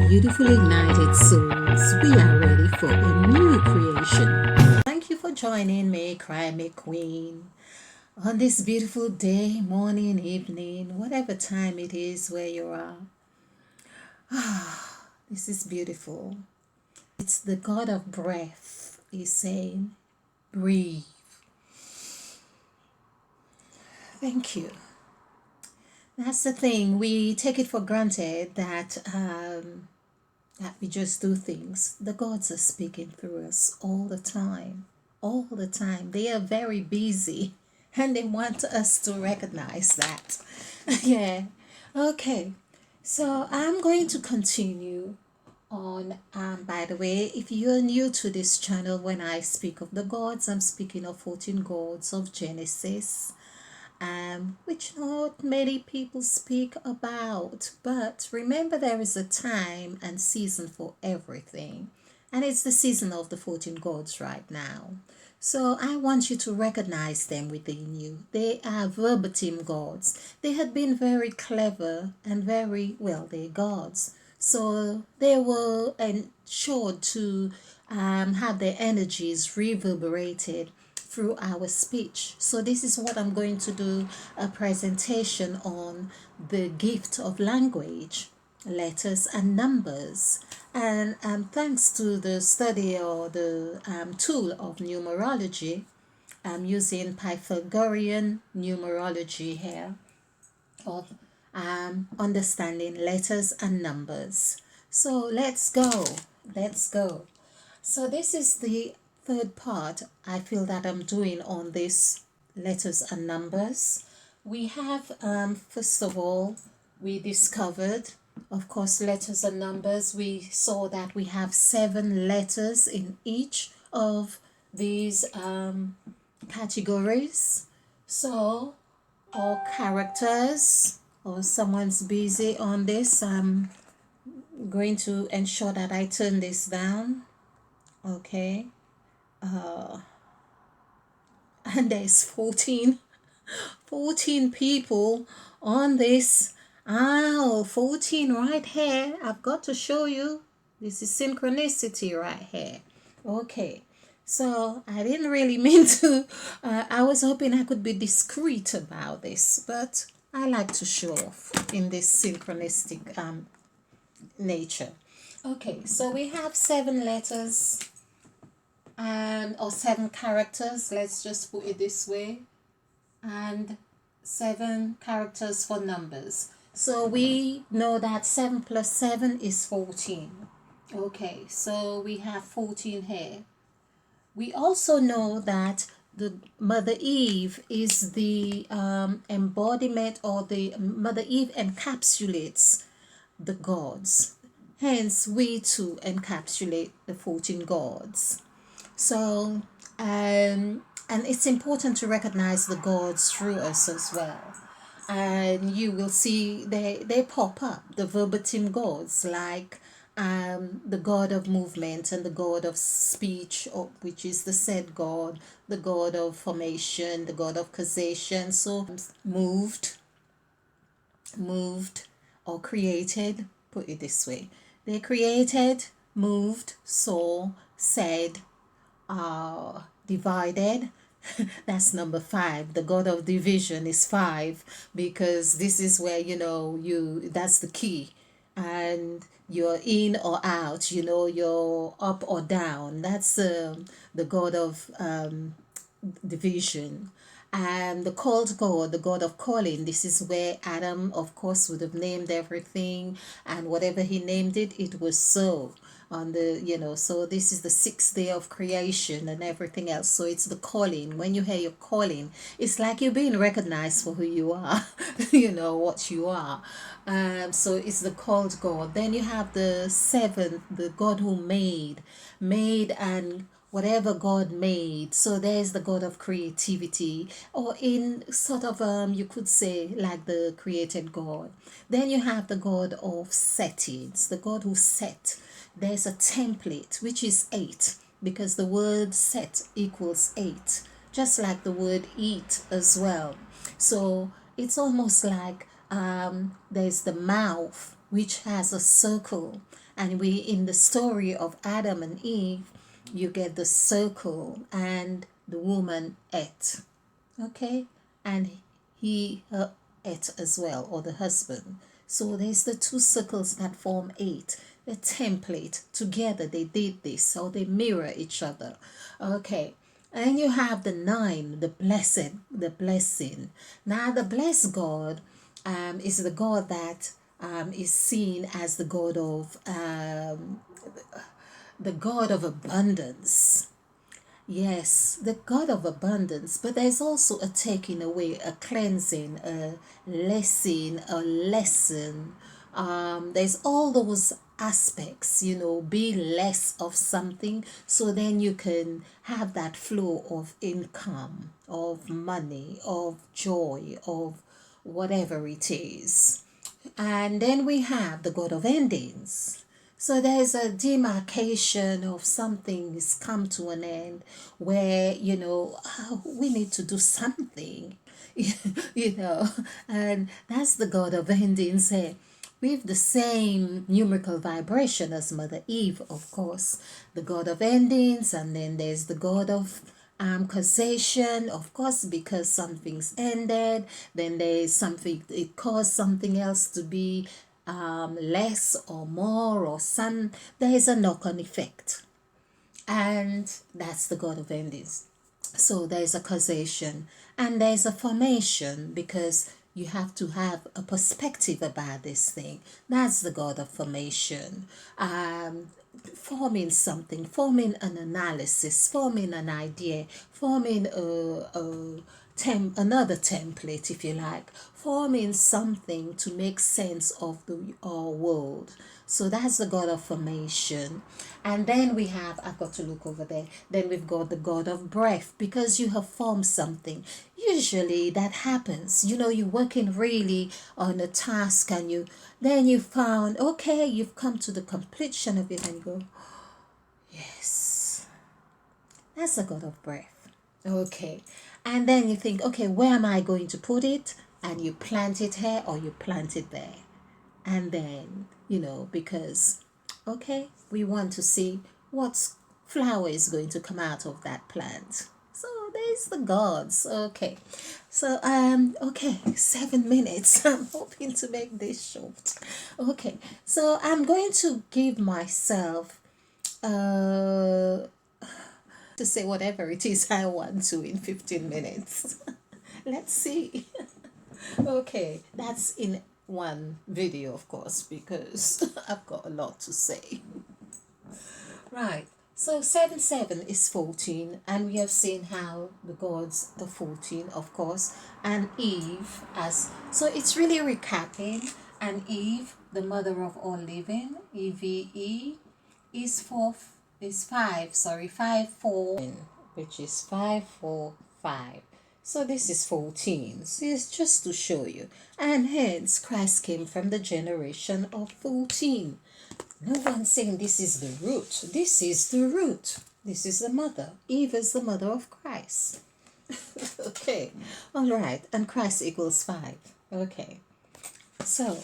beautiful ignited souls, we are ready for a new creation. Thank you for joining me, Cry Me Queen, on this beautiful day, morning, evening, whatever time it is where you are. This is beautiful. It's the God of breath is saying, breathe. Thank you. That's the thing. We take it for granted that we just do things. The gods are speaking through us all the time. All the time. They are very busy and they want us to recognize that. Yeah. Okay. So I'm going to continue on. By the way, if you're new to this channel, when I speak of the gods, I'm speaking of 14 gods of Genesis, which not many people speak about. But remember, there is a time and season for everything, and it's the season of the 14 gods right now. So I want you to recognize them within you. They are verbatim gods. They had been very clever and very well, they're gods. So they were ensured to have their energies reverberated through our speech. So this is what I'm going to do, a presentation on the gift of language, letters and numbers. And thanks to the study or the tool of numerology, I'm using Pythagorean numerology here of understanding letters and numbers. So let's go. Let's go. So this is the third part I feel that I'm doing on this letters and numbers. We have first of all, we discovered, of course, letters and numbers. We saw that we have 7 letters in each of these categories. So, or characters, or someone's busy on this, I'm going to ensure that I turn this down. Okay. And there's 14 people on this. 14 right here. I've got to show you. This is synchronicity right here. Okay. So I didn't really mean to. I was hoping I could be discreet about this, but I like to show off in this synchronistic nature. Okay, so we have 7 letters or 7 characters, let's just put it this way, and 7 characters for numbers. So we know that 7 plus 7 is 14. Okay, so we have 14 here. We also know that the Mother Eve is the embodiment, or the Mother Eve encapsulates the gods. Hence, we too encapsulate the 14 gods. So, and it's important to recognize the gods through us as well. And you will see they pop up, the verbatim gods, like the god of movement and the god of speech, or, which is the said god, the god of formation, the god of causation. So, moved, or created, put it this way. They created, moved, saw, said, divided. That's number 5. The god of division is 5, because this is where that's the key, and you're in or out, you're up or down. That's the god of division. And the called God, the God of calling, this is where Adam, of course, would have named everything, and whatever he named it, it was so. On the, so this is the 6th day of creation and everything else. So it's the calling. When you hear your calling, it's like you're being recognized for who you are, what you are. So it's the called God. Then you have the 7th, the God who made, and whatever God made. So there's the God of creativity, or in sort of you could say like the created God. Then you have the God of settings, the God who set. There's a template, which is 8, because the word set equals 8, just like the word eat as well. So it's almost like there's the mouth, which has a circle, And we, in the story of Adam and Eve, you get the circle, and the woman ate. Okay? And he ate as well, or the husband. So there's the two circles that form eight. The template together, they did this, so they mirror each other. Okay. And you have the nine, the blessed, the blessing. Now, the blessed God is the God that is seen as the God of abundance. Yes, the God of abundance, but there's also a taking away, a cleansing, a lesson. There's all those aspects, be less of something, so then you can have that flow of income, of money, of joy, of whatever it is. And then we have the God of endings. So there's a demarcation of something has come to an end where, we need to do something, you know, and that's the God of endings here. With the same numerical vibration as Mother Eve, of course, the God of endings, and then there's the God of causation, of course, because something's ended, then there's something, it caused something else to be less or more or some, there is a knock-on effect, and that's the God of endings. So there's a causation and there's a formation, because you have to have a perspective about this thing. That's the God of formation. Forming something, forming an analysis, forming an idea, forming another template, if you like, forming something to make sense of our world. So that's the God of formation. And then we have, I've got to look over there, then we've got the God of breath, because you have formed something. Usually that happens, you're working really on a task, and then you found, okay, you've come to the completion of it, and you go, yes, that's the God of breath. Okay. And then you think, okay, where am I going to put it? And you plant it here or you plant it there. And then, because, okay, we want to see what flower is going to come out of that plant. So there's the gods. Okay. So, okay, 7 minutes. I'm hoping to make this short. Okay. So I'm going to give myself, to say whatever it is I want to in 15 minutes. Let's see. Okay, that's in one video, of course, because I've got a lot to say. Right, so 7 is 14, and we have seen how the gods are 14, of course, and Eve as, so it's really recapping, and Eve, the mother of all living, EVE, is 5, 4, which is 5, 4, 5. So this is 14. So it's just to show you. And hence, Christ came from the generation of 14. No one's saying this is the root. This is the root. This is the mother. Eve is the mother of Christ. Okay. All right. And Christ equals 5. Okay. So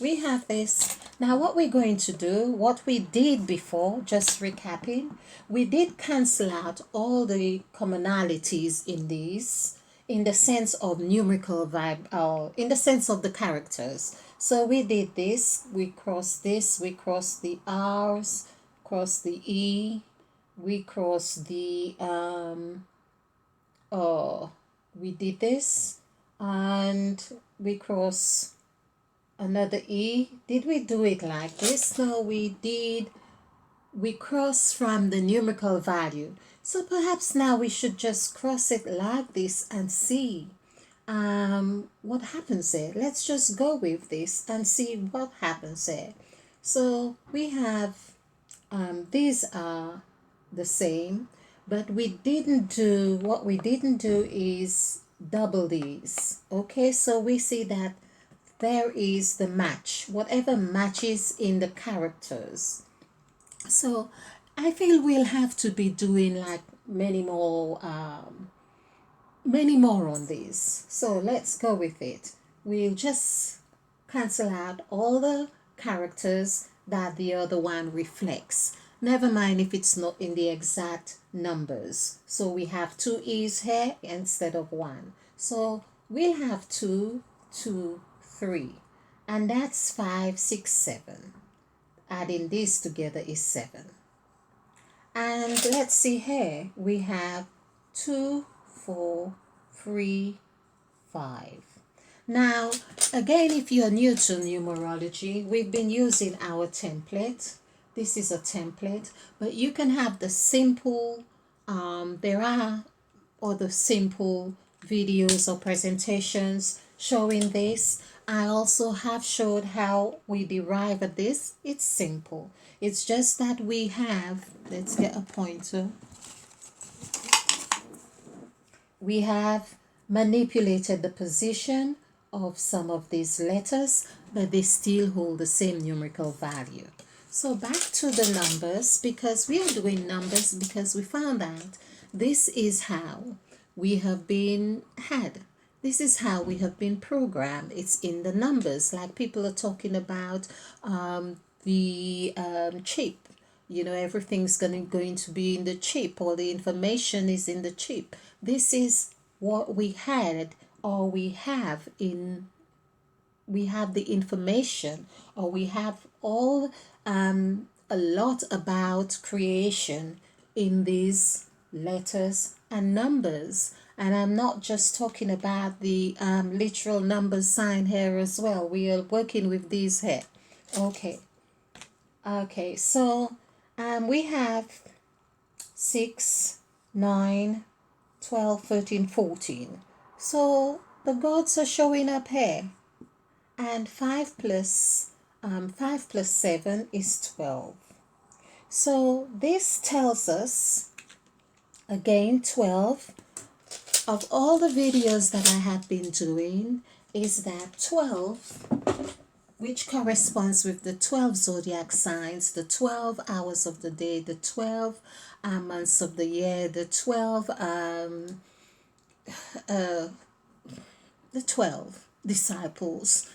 we have this. Now what we're going to do, what we did before, just recapping, we did cancel out all the commonalities in these, in the sense of numerical vibe, or in the sense of the characters. So we did this, we crossed the R's, crossed the E, we crossed the we did this, and we cross another E. Did we do it like this? No, we did. We cross from the numerical value. So perhaps now we should just cross it like this and see what happens there. Let's just go with this and see what happens there. So we have, these are the same, but what we didn't do is double these. Okay, so we see that there is the match, whatever matches in the characters. So I feel we'll have to be doing like many more on this. So let's go with it. We'll just cancel out all the characters that the other one reflects. Never mind if it's not in the exact numbers. So we have two E's here instead of one. So we'll have 2, 2, 3. And that's 5, 6, 7. Adding this together is 7. And let's see here. We have 2, 4, 3, 5. Now, again, if you're new to numerology, we've been using our template. This is a template, but you can have the simple, there are other simple videos or presentations showing this. I also have showed how we derive at this. It's simple. It's just that we have, let's get a pointer. We have manipulated the position of some of these letters, but they still hold the same numerical value. So back to the numbers, because we are doing numbers because we found out this is how we have been had. This is how we have been programmed. It's in the numbers, like people are talking about the chip. You know, everything's going to be in the chip, all the information is in the chip. This is what we had, or we have the information, or we have all a lot about creation in these letters and numbers. And I'm not just talking about the literal numbers sign here as well. We are working with these here. Okay, so we have 6, 9, 12, 13, 14. So the gods are showing up here. And 5 plus 7 is 12. So this tells us, again, 12. Of all the videos that I have been doing, is that 12, which corresponds with the 12 zodiac signs, the 12 hours of the day, the 12 months of the year, the 12 disciples,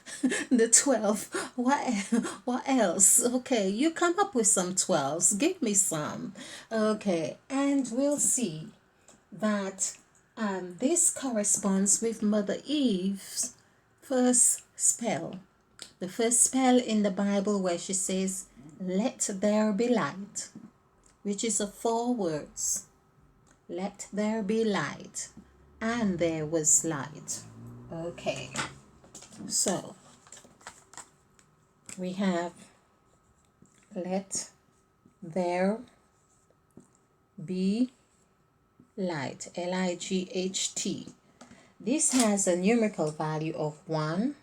the 12, what else? Okay, you come up with some 12s, give me some. Okay, and we'll see that this corresponds with Mother Eve's first spell. The first spell in the Bible where she says, "Let there be light," which is 4 words. Let there be light. And there was light. Okay. So, we have let there be light, Light. This has a numerical value of 1.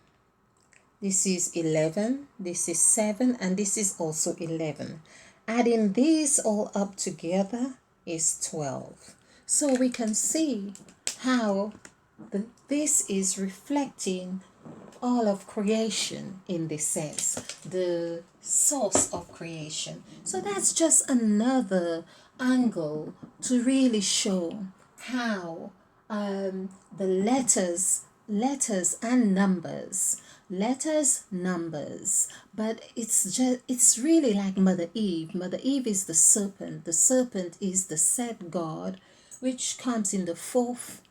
This is 11, this is 7, and this is also 11. Adding these all up together is 12. So we can see how this is reflecting all of creation in this sense, the source of creation. So that's just another angle to really show how the letters and numbers, but it's really like Mother Eve. Mother Eve is the serpent. The serpent is the said God, which comes in the fourth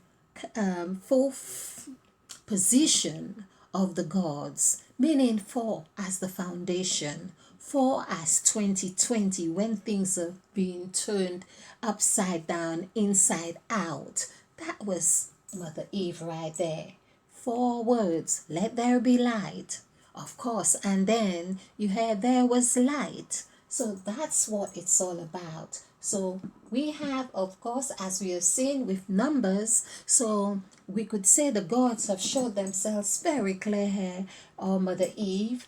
position of the gods, meaning 4 as the foundation, 4 as 2020, when things are being turned upside down, inside out. That was Mother Eve right there. 4 words, let there be light, of course, and then you heard there was light. So that's what it's all about. So we have, of course, as we have seen with numbers, so we could say the gods have showed themselves very clear here, or Mother Eve,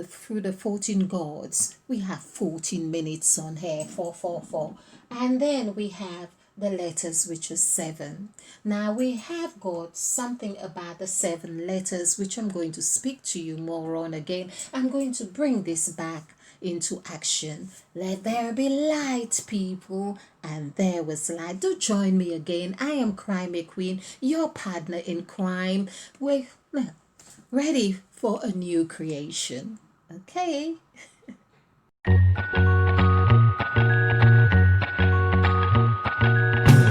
through the 14 gods. We have 14 minutes on here, 4. And then we have the letters, which is 7. Now we have got something about the 7 letters, which I'm going to speak to you more on again. I'm going to bring this back into action. Let there be light, people. And there was light. Do join me again. I am Crime Queen, your partner in crime. We're ready for a new creation. Okay.